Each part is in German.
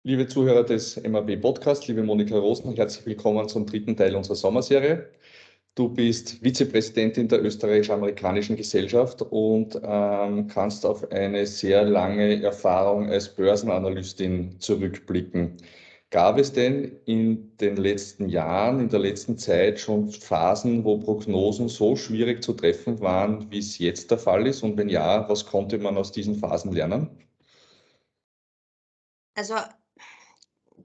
Liebe Zuhörer des MAB Podcasts, liebe Monika Rosen, herzlich willkommen zum dritten Teil unserer Sommerserie. Du bist Vizepräsidentin der Österreichisch-Amerikanischen Gesellschaft und kannst auf eine sehr lange Erfahrung als Börsenanalystin zurückblicken. Gab es denn in den letzten Jahren, in der letzten Zeit schon Phasen, wo Prognosen so schwierig zu treffen waren, wie es jetzt der Fall ist? Und wenn ja, was konnte man aus diesen Phasen lernen? Also,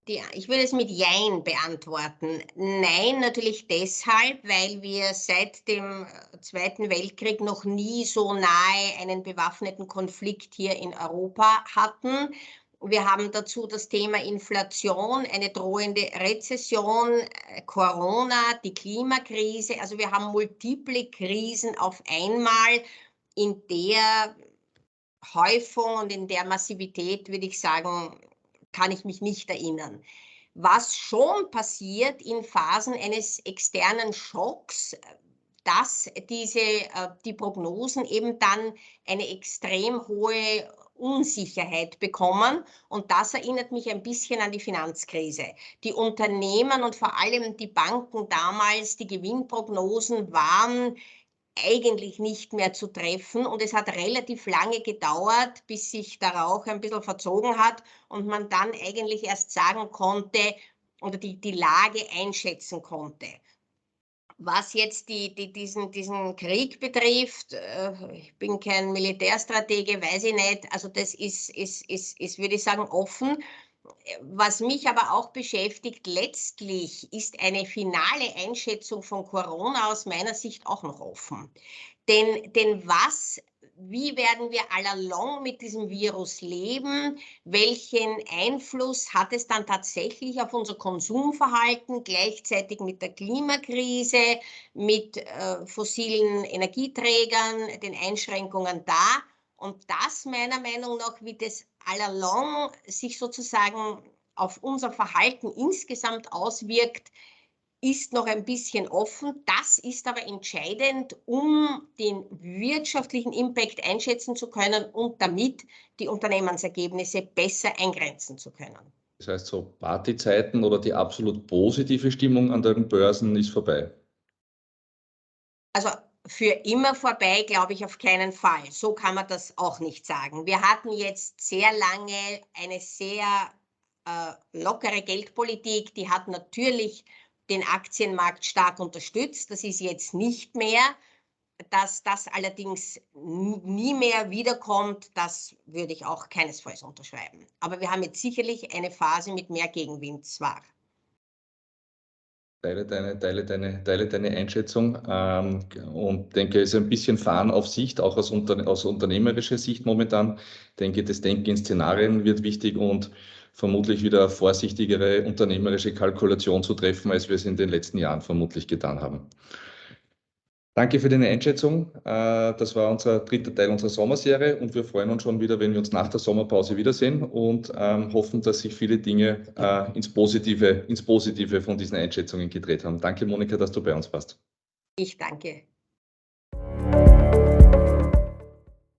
ich würde es mit Jein beantworten. Nein, natürlich deshalb, weil wir seit dem Zweiten Weltkrieg noch nie so nahe einen bewaffneten Konflikt hier in Europa hatten. Wir haben dazu das Thema Inflation, eine drohende Rezession, Corona, die Klimakrise. Also wir haben multiple Krisen auf einmal, in der Häufung und in der Massivität, würde ich sagen, kann ich mich nicht erinnern. Was schon passiert in Phasen eines externen Schocks, dass die Prognosen eben dann eine extrem hohe Unsicherheit bekommen. Und das erinnert mich ein bisschen an die Finanzkrise. Die Unternehmen und vor allem die Banken damals, die Gewinnprognosen waren eigentlich nicht mehr zu treffen, und es hat relativ lange gedauert, bis sich der Rauch ein bisschen verzogen hat und man dann eigentlich erst sagen konnte oder die Lage einschätzen konnte. Was jetzt diesen Krieg betrifft, ich bin kein Militärstratege, weiß ich nicht, also das ist, würde ich sagen, offen. Was mich aber auch beschäftigt letztlich, ist eine finale Einschätzung von Corona aus meiner Sicht auch noch offen. Denn wie werden wir allalong mit diesem Virus leben? Welchen Einfluss hat es dann tatsächlich auf unser Konsumverhalten, gleichzeitig mit der Klimakrise, mit fossilen Energieträgern, den Einschränkungen da? Und das meiner Meinung nach, wie das allalong sich sozusagen auf unser Verhalten insgesamt auswirkt, ist noch ein bisschen offen. Das ist aber entscheidend, um den wirtschaftlichen Impact einschätzen zu können und damit die Unternehmensergebnisse besser eingrenzen zu können. Das heißt, so Partyzeiten oder die absolut positive Stimmung an den Börsen ist vorbei. Also für immer vorbei, glaube ich, auf keinen Fall. So kann man das auch nicht sagen. Wir hatten jetzt sehr lange eine sehr lockere Geldpolitik, die hat natürlich den Aktienmarkt stark unterstützt. Das ist jetzt nicht mehr. Dass das allerdings nie mehr wiederkommt, das würde ich auch keinesfalls unterschreiben. Aber wir haben jetzt sicherlich eine Phase mit mehr Gegenwind zwar. Teile deine Einschätzung und denke, es ist ein bisschen Fahren auf Sicht, auch aus unternehmerischer Sicht momentan. Denke, das Denken in Szenarien wird wichtig und vermutlich wieder vorsichtigere unternehmerische Kalkulation zu treffen, als wir es in den letzten Jahren vermutlich getan haben. Danke für deine Einschätzung. Das war unser dritter Teil unserer Sommerserie und wir freuen uns schon wieder, wenn wir uns nach der Sommerpause wiedersehen und hoffen, dass sich viele Dinge ins Positive von diesen Einschätzungen gedreht haben. Danke, Monika, dass du bei uns warst. Ich danke.